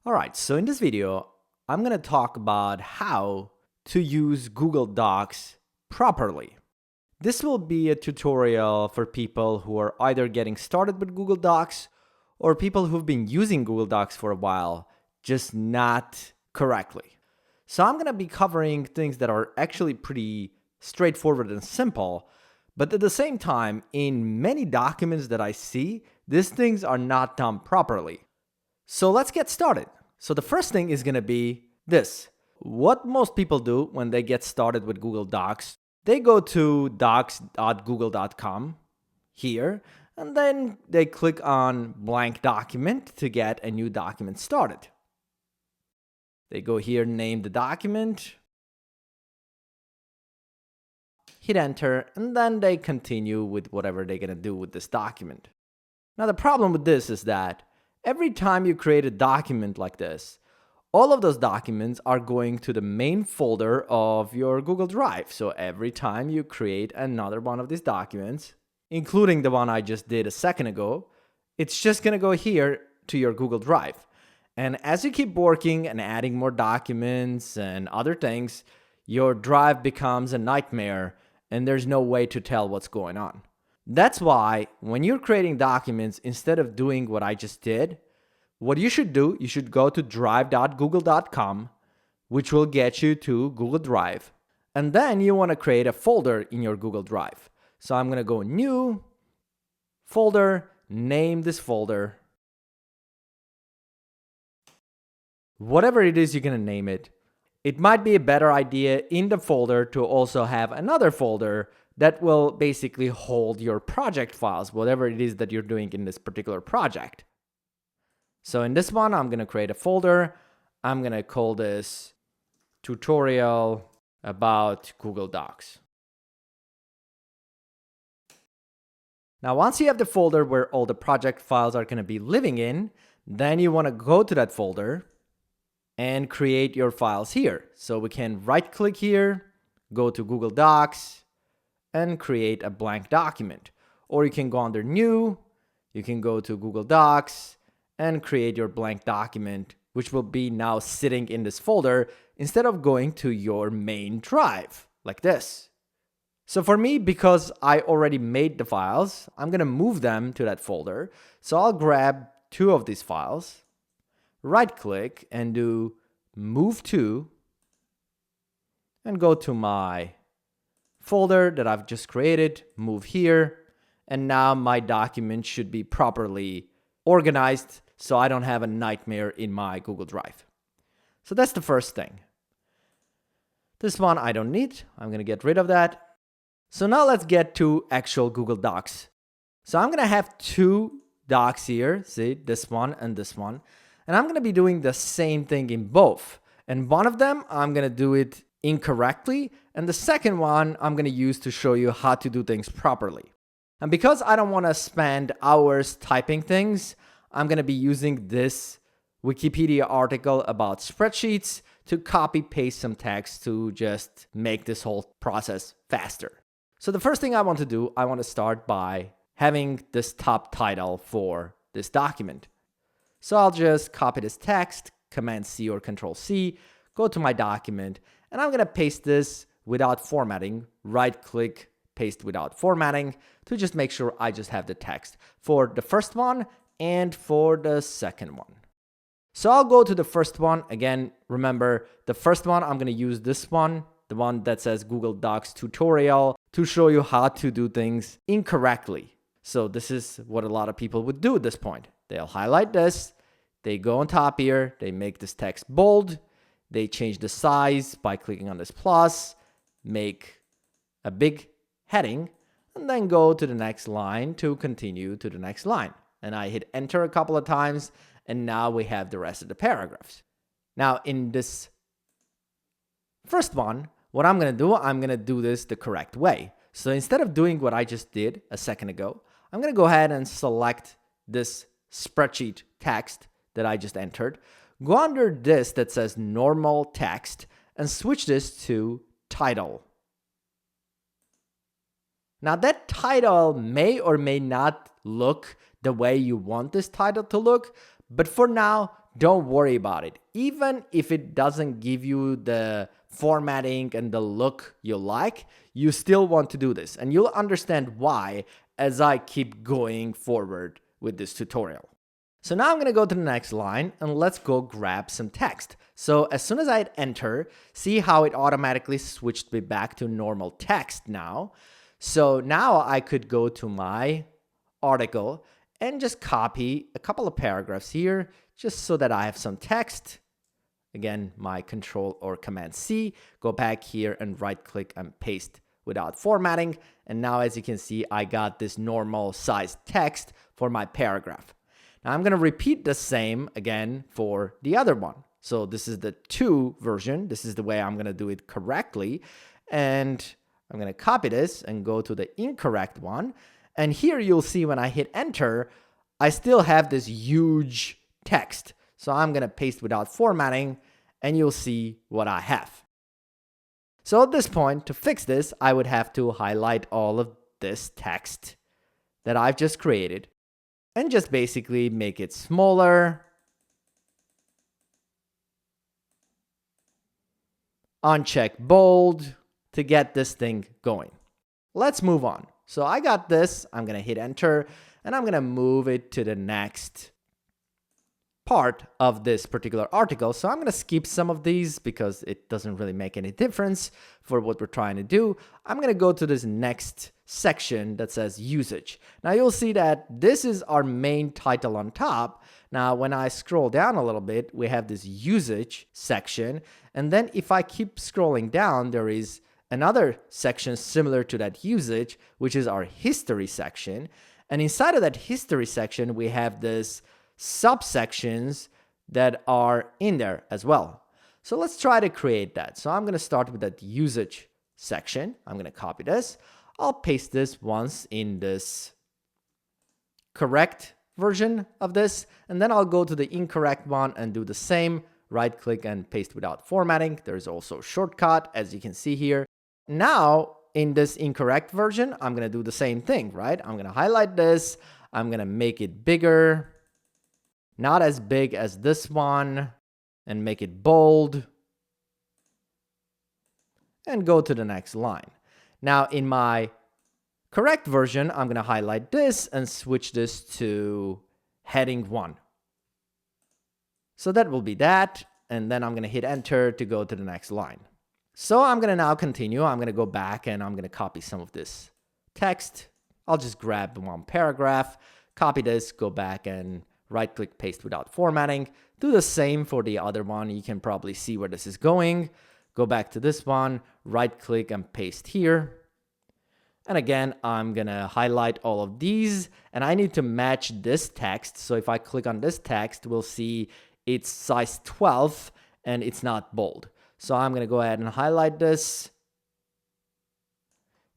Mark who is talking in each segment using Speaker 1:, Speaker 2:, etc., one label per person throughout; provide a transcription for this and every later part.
Speaker 1: Alright, so in this video, I'm going to talk about how to use Google Docs properly. This will be a tutorial for people who are either getting started with Google Docs or people who've been using Google Docs for a while, just not correctly. So I'm going to be covering things that are actually pretty straightforward and simple, but at the same time, in many documents that I see, these things are not done properly. So let's get started. So the first thing is going to be this. What most people do when they get started with Google Docs, they go to docs.google.com here, and then they click on blank document to get a new document started. They go here, name the document, hit enter, and then they continue with whatever they're going to do with this document. Now the problem with this is that every time you create a document like this, all of those documents are going to the main folder of your Google Drive. So every time you create another one of these documents, including the one I just did a second ago, it's just going to go here to your Google Drive. And as you keep working and adding more documents and other things, your drive becomes a nightmare and there's no way to tell what's going on. That's why when you're creating documents, instead of doing what I just did, what you should do, you should go to drive.google.com, which will get you to Google Drive. And then you want to create a folder in your Google Drive. So I'm going to go new, folder, name this folder. Whatever it is you're going to name it. It might be a better idea in the folder to also have another folder that will basically hold your project files, whatever it is that you're doing in this particular project. So in this one, I'm going to create a folder. I'm going to call this tutorial about Google Docs. Now, once you have the folder where all the project files are going to be living in, then you want to go to that folder and create your files here. So we can right click here, go to Google Docs, and create a blank document. Or you can go under new, you can go to Google Docs, and create your blank document, which will be now sitting in this folder instead of going to your main drive, like this. So for me, because I already made the files, I'm going to move them to that folder. So I'll grab two of these files, right-click, and do Move To, and go to my folder that I've just created, move here, and now my document should be properly organized so I don't have a nightmare in my Google Drive. So that's the first thing. This one I don't need. I'm going to get rid of that. So now let's get to actual Google Docs. So I'm going to have two docs here. See, this one and this one. And I'm going to be doing the same thing in both. And one of them, I'm going to do it incorrectly. And the second one, I'm going to use to show you how to do things properly. And because I don't want to spend hours typing things, I'm going to be using this Wikipedia article about spreadsheets to copy paste some text to just make this whole process faster. So the first thing I want to do, I want to start by having this top title for this document. So I'll just copy this text, Command C or Control C, go to my document, and I'm going to paste this without formatting, right click, paste without formatting, to just make sure I just have the text for the first one and for the second one. So I'll go to the first one. Again, remember, the first one, I'm going to use this one, the one that says Google Docs tutorial, to show you how to do things incorrectly. So this is what a lot of people would do at this point. They'll highlight this, they go on top here, they make this text bold, they change the size by clicking on this plus, make a big heading, and then go to the next line to continue to the next line. And I hit enter a couple of times, and now we have the rest of the paragraphs. Now in this first one, what I'm going to do this the correct way. So instead of doing what I just did a second ago, I'm going to go ahead and select this spreadsheet text that I just entered, go under this that says normal text, and switch this to title. Now that title may or may not look the way you want this title to look, but for now, don't worry about it. Even if it doesn't give you the formatting and the look you like, you still want to do this. And you'll understand why as I keep going forward with this tutorial. So now I'm going to go to the next line and let's go grab some text. So as soon as I hit enter, see how it automatically switched me back to normal text now. So now I could go to my article and just copy a couple of paragraphs here just so that I have some text. Again, my Control or Command C, go back here and right click and paste without formatting. And now as you can see, I got this normal size text for my paragraph. Now I'm going to repeat the same again for the other one. So this is the 2 version. This is the way I'm going to do it correctly. And I'm going to copy this and go to the incorrect one. And here you'll see when I hit enter, I still have this huge text. So I'm going to paste without formatting and you'll see what I have. So at this point, to fix this, I would have to highlight all of this text that I've just created and just basically make it smaller, uncheck bold to get this thing going. Let's move on. So I got this, I'm going to hit enter and I'm going to move it to the next part of this particular article. So I'm going to skip some of these because it doesn't really make any difference for what we're trying to do. I'm going to go to this next section that says usage. Now you'll see that this is our main title on top. Now when I scroll down a little bit, we have this usage section. And then if I keep scrolling down, there is another section similar to that usage, which is our history section. And inside of that history section, we have this subsections that are in there as well. So let's try to create that. So I'm going to start with that usage section. I'm going to copy this. I'll paste this once in this correct version of this, and then I'll go to the incorrect one and do the same. Right click and paste without formatting. There's also a shortcut, as you can see here. Now, in this incorrect version, I'm going to do the same thing, right? I'm going to highlight this. I'm going to make it bigger. Not as big as this one, and make it bold, and go to the next line. Now in my correct version, I'm going to highlight this and switch this to heading 1. So that will be that, and then I'm going to hit enter to go to the next line. So I'm going to now continue. I'm going to go back and I'm going to copy some of this text. I'll just grab one paragraph, copy this, go back and right click paste without formatting. Do the same for the other one. You can probably see where this is going. Go back to this one, right click and paste here. And again, I'm gonna highlight all of these and I need to match this text. So if I click on this text, we'll see it's size 12 and it's not bold. So I'm gonna go ahead and highlight this,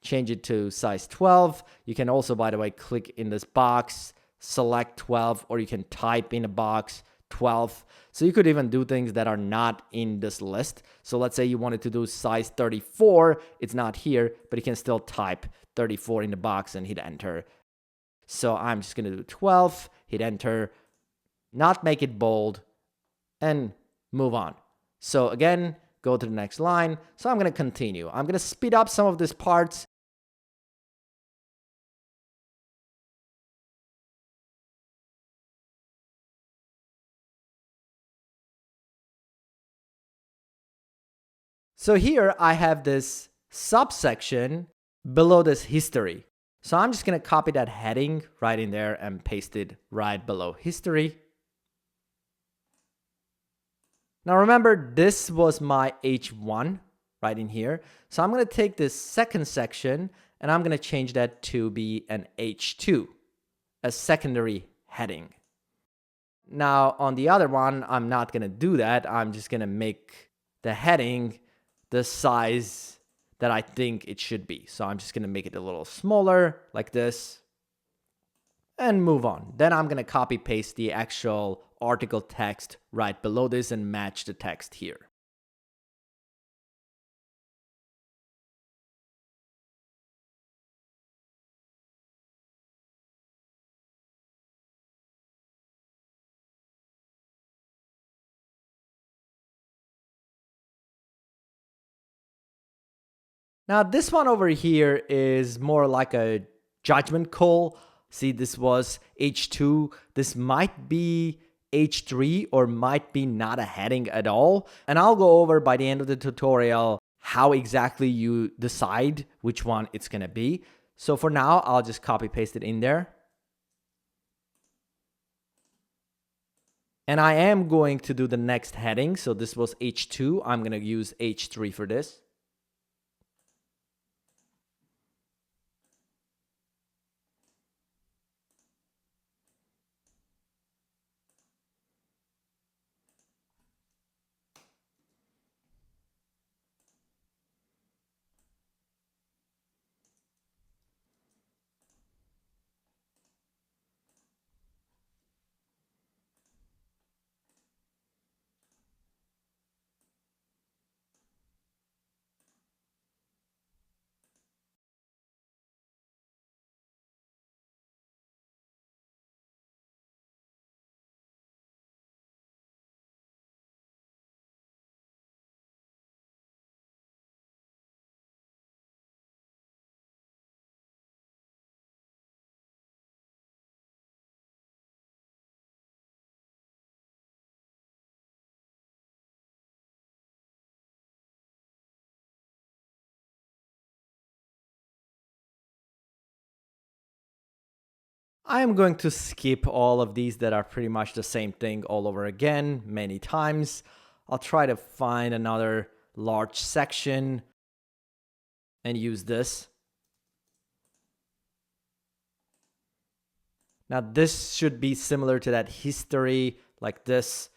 Speaker 1: change it to size 12. You can also, by the way, click in this box, select 12, or you can type in a box 12. So you could even do things that are not in this list. So let's say you wanted to do size 34, it's not here, but you can still type 34 in the box and hit enter. So I'm just gonna do 12, hit enter, not make it bold, and move on. So again, go to the next line. So I'm gonna continue. I'm gonna speed up some of these parts. So here I have this subsection below this history. So I'm just going to copy that heading right in there and paste it right below history. Now remember, this was my H1 right in here. So I'm going to take this second section and I'm going to change that to be an H2, a secondary heading. Now on the other one, I'm not going to do that. I'm just going to make the heading the size that I think it should be. So I'm just going to make it a little smaller like this and move on. Then I'm going to copy paste the actual article text right below this and match the text here. Now this one over here is more like a judgment call. See, this was H2. This might be H3 or might be not a heading at all. And I'll go over by the end of the tutorial how exactly you decide which one it's going to be. So for now, I'll just copy paste it in there. And I am going to do the next heading. So this was H2. I'm going to use H3 for this. I am going to skip all of these that are pretty much the same thing all over again many times. I'll try to find another large section and use this. Now this should be similar to that history like this.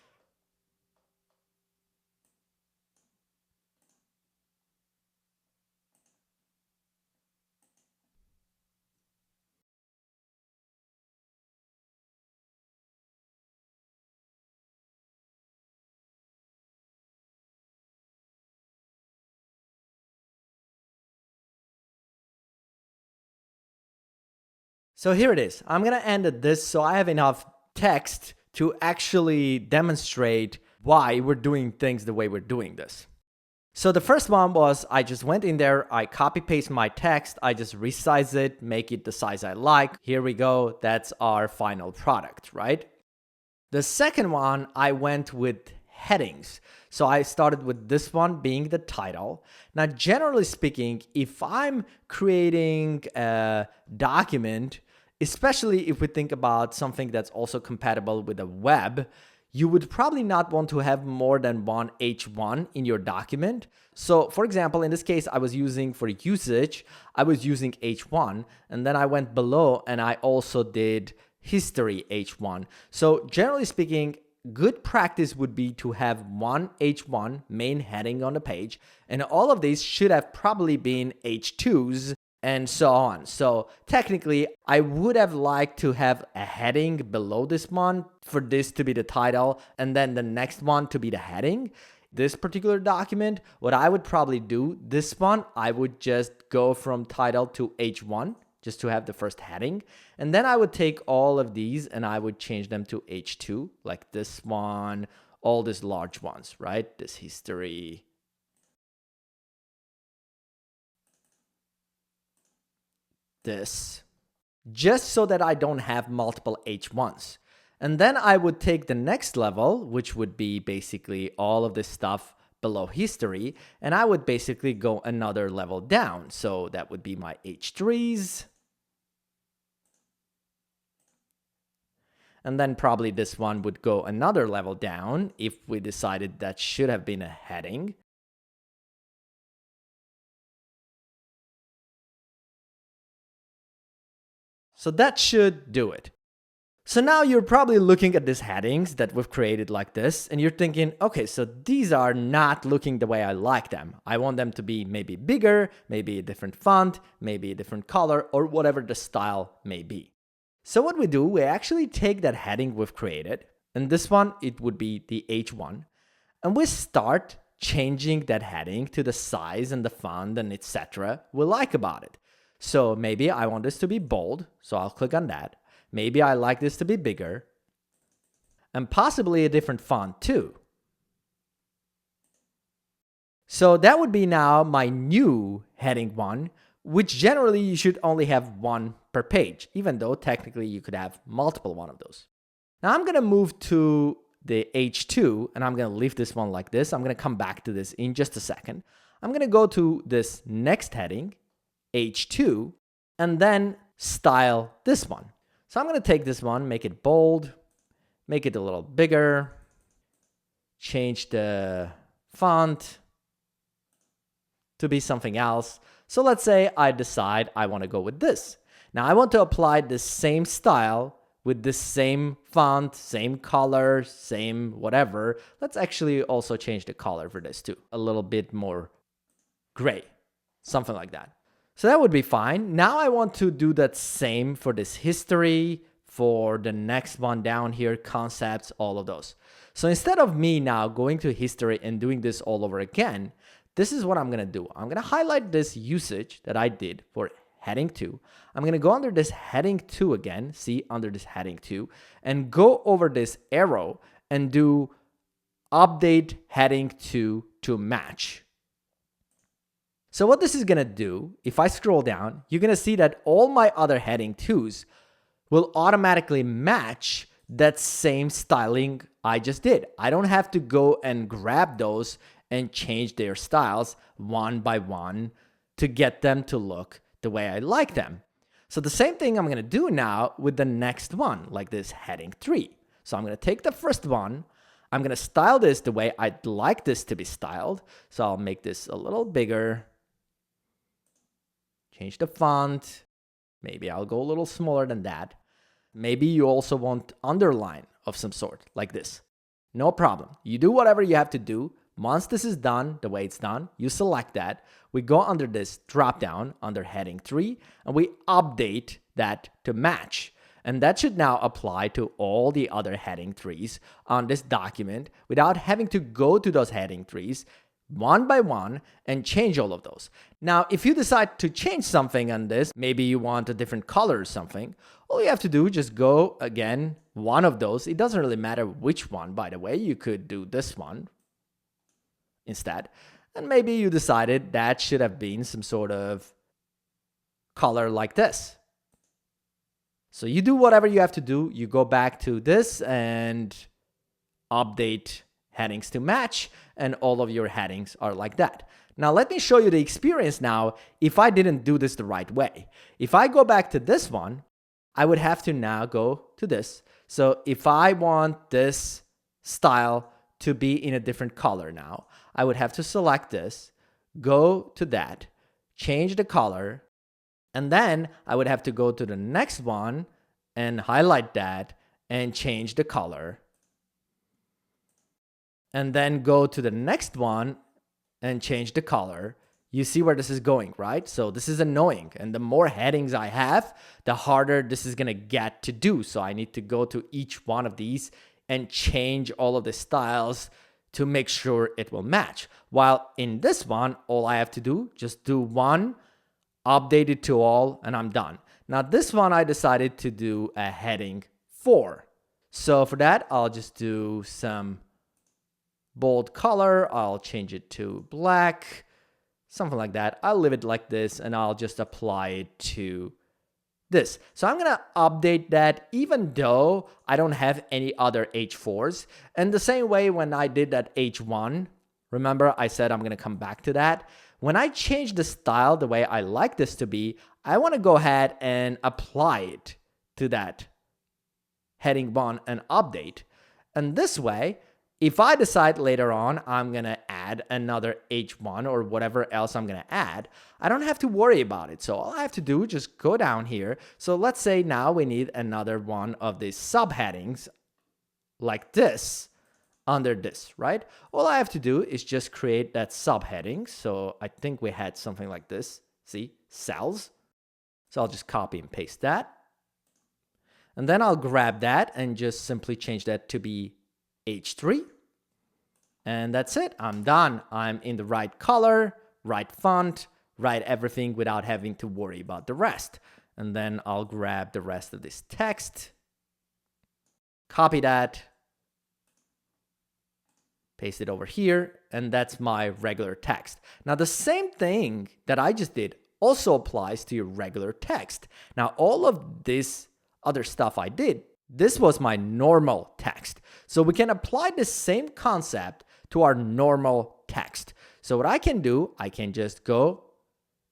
Speaker 1: So here it is. I'm going to end at this so I have enough text to actually demonstrate why we're doing things the way we're doing this. So the first one was I just went in there, I copy paste my text, I just resize it, make it the size I like. Here we go. That's our final product, right? The second one, I went with headings. So I started with this one being the title. Now, generally speaking, if I'm creating a document, especially if we think about something that's also compatible with the web, you would probably not want to have more than one H1 in your document. So for example, in this case, I was using for usage, I was using H1, and then I went below and I also did history H1. So generally speaking, good practice would be to have one H1 main heading on the page, and all of these should have probably been H2s and so on. So technically, I would have liked to have a heading below this one for this to be the title, and then the next one to be the heading. This particular document, what I would probably do, this one, I would just go from title to H1, just to have the first heading. And then I would take all of these and I would change them to H2, like this one, all these large ones, right? This history. This, just so that I don't have multiple H1s. And then I would take the next level, which would be basically all of this stuff below history, and I would basically go another level down. So that would be my H3s. And then probably this one would go another level down if we decided that should have been a heading. So that should do it. So now you're probably looking at these headings that we've created like this, and you're thinking, okay, so these are not looking the way I like them. I want them to be maybe bigger, maybe a different font, maybe a different color, or whatever the style may be. So what we do, we actually take that heading we've created, and this one, it would be the H1, and we start changing that heading to the size and the font and etc. we like about it. So maybe I want this to be bold, so I'll click on that. Maybe I like this to be bigger, and possibly a different font too. So that would be now my new heading 1, which generally you should only have one per page, even though technically you could have multiple one of those. Now I'm going to move to the H2 and I'm going to leave this one like this. I'm going to come back to this in just a second. I'm going to go to this next heading, H2, and then style this one. So I'm going to take this one, make it bold, make it a little bigger, change the font to be something else. So let's say I decide I want to go with this. Now I want to apply the same style with the same font, same color, same whatever. Let's actually also change the color for this too. A little bit more gray, something like that. So that would be fine. Now I want to do that same for this history, for the next one down here, concepts, all of those. So instead of me now going to history and doing this all over again, this is what I'm going to do. I'm going to highlight this usage that I did for heading 2. I'm going to go under this heading 2 again, see under this heading 2, and go over this arrow and do update heading 2 to match. So what this is going to do, if I scroll down, you're going to see that all my other heading 2s will automatically match that same styling I just did. I don't have to go and grab those and change their styles one by one to get them to look the way I like them. So the same thing I'm going to do now with the next one, like this heading 3. So I'm going to take the first one. I'm going to style this the way I'd like this to be styled. So I'll make this a little bigger. Change the font. Maybe I'll go a little smaller than that. Maybe you also want underline of some sort, like this. No problem. You do whatever you have to do. Once this is done, the way it's done, you select that. We go under this drop down under heading 3, and we update that to match. And that should now apply to all the other heading 3s on this document without having to go to those heading 3s one by one and change all of those. Now, if you decide to change something on this, maybe you want a different color or something, all you have to do is just go again, one of those. It doesn't really matter which one, by the way. You could do this one instead. And maybe you decided that should have been some sort of color like this. So you do whatever you have to do. You go back to this and update headings to match, and all of your headings are like that. Now let me show you the experience now if I didn't do this the right way. If I go back to this one, I would have to now go to this. So if I want this style to be in a different color now, I would have to select this, go to that, change the color, and then I would have to go to the next one and highlight that and change the color. And then go to the next one and change the color. You see where this is going, right? So this is annoying. And the more headings I have, the harder this is going to get to do. So I need to go to each one of these and change all of the styles to make sure it will match. While in this one, all I have to do, just do one, update it to all, and I'm done. Now this one, I decided to do a heading 4. So for that, I'll just do some bold color. I'll change it to black, something like that. I'll leave it like this, and I'll just apply it to this. So I'm going to update that even though I don't have any other H4s. And the same way when I did that H1, remember I said I'm going to come back to that. When I change the style the way I like this to be, I want to go ahead and apply it to that heading 1 and update. And this way, if I decide later on I'm going to add another H1 or whatever else I'm going to add, I don't have to worry about it. So all I have to do is just go down here. So let's say now we need another one of these subheadings like this under this, right? All I have to do is just create that subheading. So I think we had something like this. See, cells. So I'll just copy and paste that. And then I'll grab that and just simply change that to be H3. And that's it. I'm done. I'm in the right color, right font, right everything without having to worry about the rest. And then I'll grab the rest of this text, copy that, paste it over here, and that's my regular text. Now, the same thing that I just did also applies to your regular text. Now, all of this other stuff I did, this was my normal text. So we can apply the same concept to our normal text. So what I can do, I can just go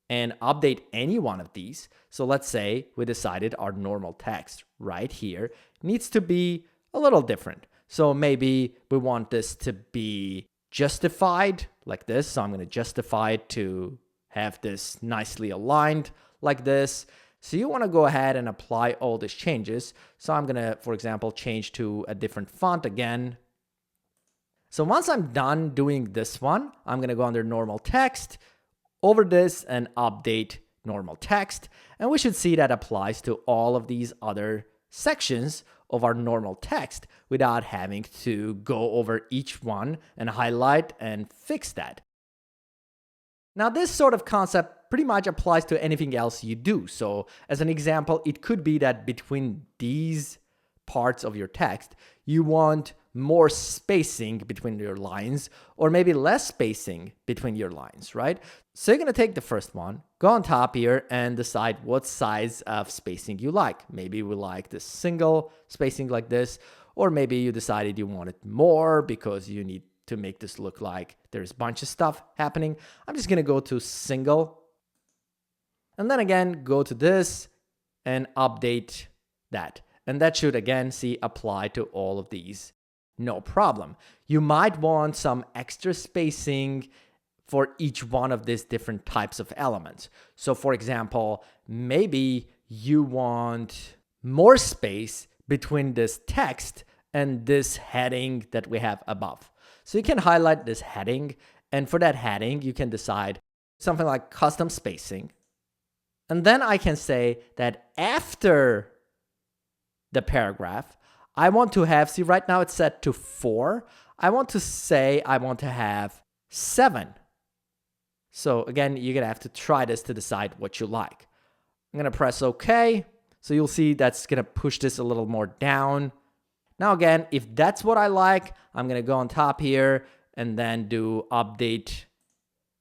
Speaker 1: and update any one of these. So let's say we decided our normal text right here needs to be a little different. So maybe we want this to be justified like this. So I'm going to justify it to have this nicely aligned like this. So you want to go ahead and apply all these changes. So I'm going to, for example, change to a different font again. So once I'm done doing this one, I'm going to go under normal text, over this and update normal text. And we should see that applies to all of these other sections of our normal text without having to go over each one and highlight and fix that. Now, this sort of concept pretty much applies to anything else you do. So as an example, it could be that between these parts of your text, you want more spacing between your lines, or maybe less spacing between your lines, right? So you're gonna take the first one, go on top here and decide what size of spacing you like. Maybe we like this single spacing like this, or maybe you decided you wanted more because you need to make this look like there's a bunch of stuff happening. I'm just gonna go to single, and then again, go to this and update that. And that should again apply to all of these. No problem. You might want some extra spacing for each one of these different types of elements. So for example, maybe you want more space between this text and this heading that we have above. So you can highlight this heading, and for that heading, you can decide something like custom spacing. And then I can say that after the paragraph, I want to have, see right now it's set to 4. I want to say I want to have 7. So again, you're gonna have to try this to decide what you like. I'm gonna press OK. So you'll see that's gonna push this a little more down. Now again, if that's what I like, I'm gonna go on top here and then do update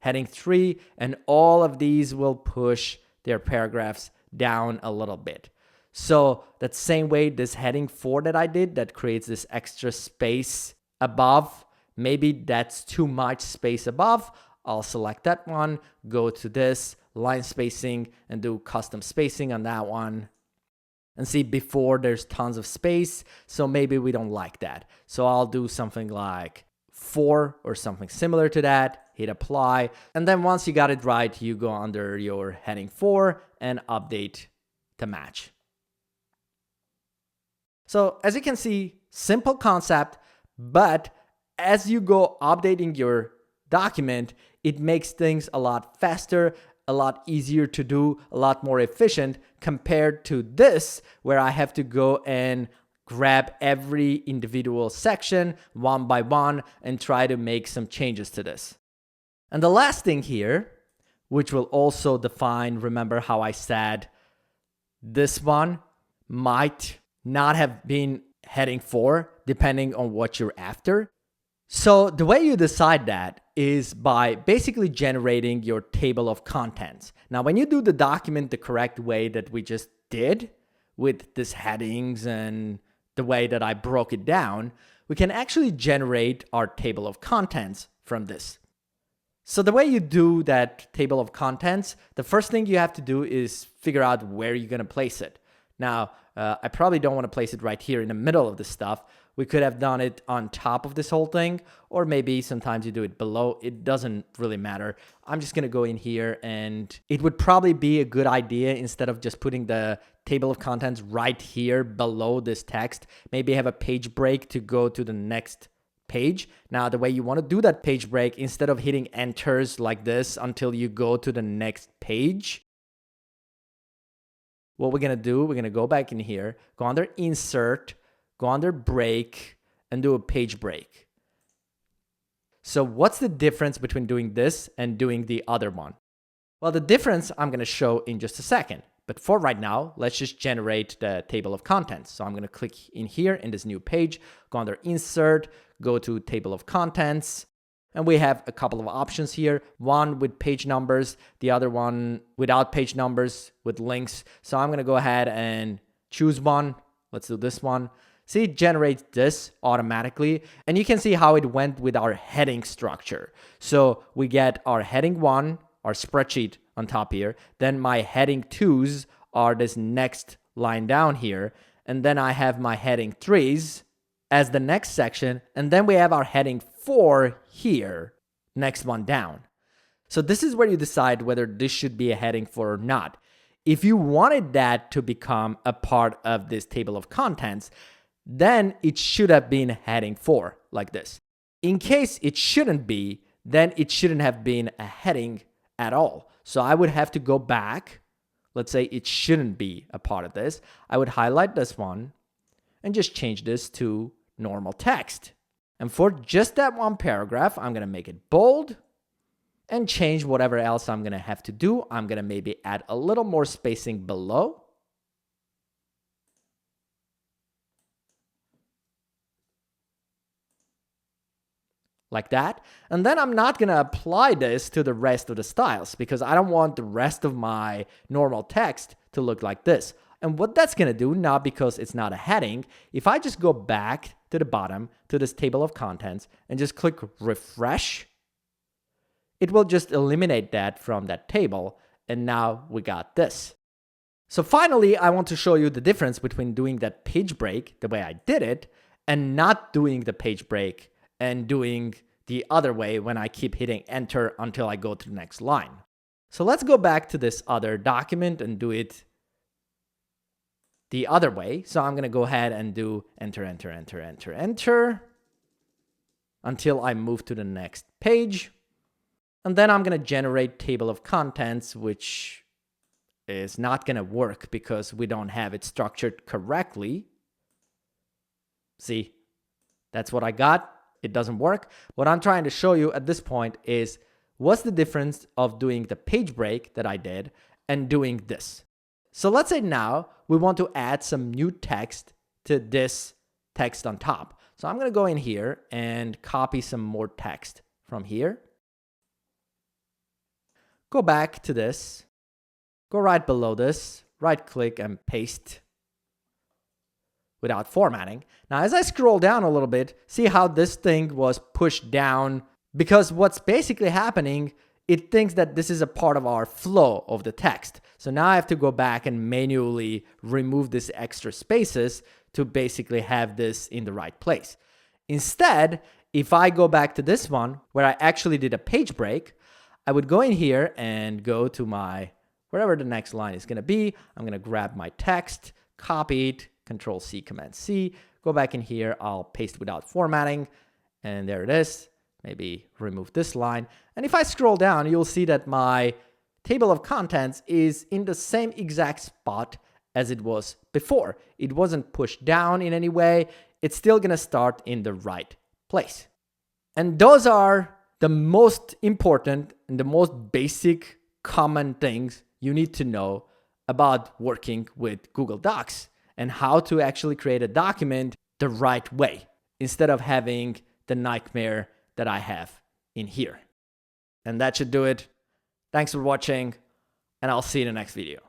Speaker 1: heading 3, and all of these will push their paragraphs down a little bit. So that same way, this heading 4 that I did, that creates this extra space above, maybe that's too much space above. I'll select that one, go to this line spacing and do custom spacing on that one. And see, before there's tons of space, so maybe we don't like that. So I'll do something like 4 or something similar to that, hit apply. And then once you got it right, you go under your heading 4 and update to match. So as you can see, simple concept, but as you go updating your document, it makes things a lot faster, a lot easier to do, a lot more efficient compared to this, where I have to go and grab every individual section one by one and try to make some changes to this. And the last thing here, which will also define, remember how I said this one might not have been heading 4, depending on what you're after. So the way you decide that is by basically generating your table of contents. Now, when you do the document the correct way that we just did, with these headings and the way that I broke it down, we can actually generate our table of contents from this. So the way you do that table of contents, the first thing you have to do is figure out where you're going to place it. Now, I probably don't want to place it right here in the middle of this stuff. We could have done it on top of this whole thing, or maybe sometimes you do it below. It doesn't really matter. I'm just going to go in here, and it would probably be a good idea, instead of just putting the table of contents right here below this text, maybe have a page break to go to the next page. Now, the way you want to do that page break, instead of hitting enters like this until you go to the next page, what we're going to do, we're going to go back in here, go under insert, go under break, and do a page break. So what's the difference between doing this and doing the other one? Well, the difference I'm going to show in just a second. But for right now, let's just generate the table of contents. So I'm going to click in here in this new page, go under insert, go to table of contents, and we have a couple of options here. One with page numbers, the other one without page numbers with links. So I'm gonna go ahead and choose one. Let's do this one. See, it generates this automatically, and you can see how it went with our heading structure. So we get our heading 1, our spreadsheet on top here. Then my heading 2s are this next line down here. And then I have my heading 3s as the next section. And then we have our heading 4 here, next one down. So this is where you decide whether this should be a heading 4 or not. If you wanted that to become a part of this table of contents, then it should have been heading 4 like this. In case it shouldn't be, then it shouldn't have been a heading at all. So I would have to go back. Let's say it shouldn't be a part of this. I would highlight this one and just change this to normal text. And for just that one paragraph, I'm going to make it bold and change whatever else I'm going to have to do. I'm going to maybe add a little more spacing below. Like that. And then I'm not going to apply this to the rest of the styles because I don't want the rest of my normal text to look like this. And what that's going to do, not because it's not a heading, if I just go back to the bottom to this table of contents and just click refresh, it will just eliminate that from that table. And now we got this. So finally, I want to show you the difference between doing that page break the way I did it and not doing the page break and doing the other way when I keep hitting enter until I go to the next line. So let's go back to this other document and do it the other way. So I'm going to go ahead and do enter, enter, enter, enter, enter until I move to the next page. And then I'm going to generate table of contents, which is not going to work because we don't have it structured correctly. See, that's what I got. It doesn't work. What I'm trying to show you at this point is what's the difference of doing the page break that I did and doing this. So let's say now we want to add some new text to this text on top. So I'm going to go in here and copy some more text from here. Go back to this. Go right below this. Right click and paste without formatting. Now, as I scroll down a little bit, see how this thing was pushed down because what's basically happening, it thinks that this is a part of our flow of the text. So now I have to go back and manually remove these extra spaces to basically have this in the right place. Instead, if I go back to this one where I actually did a page break, I would go in here and go to my, wherever the next line is going to be. I'm going to grab my text, copy it, Control C, Command C, go back in here, I'll paste without formatting, and there it is. Maybe remove this line. And if I scroll down, you'll see that my table of contents is in the same exact spot as it was before. It wasn't pushed down in any way. It's still gonna start in the right place. And those are the most important and the most basic common things you need to know about working with Google Docs and how to actually create a document the right way instead of having the nightmare that I have in here. And that should do it. Thanks for watching, and I'll see you in the next video.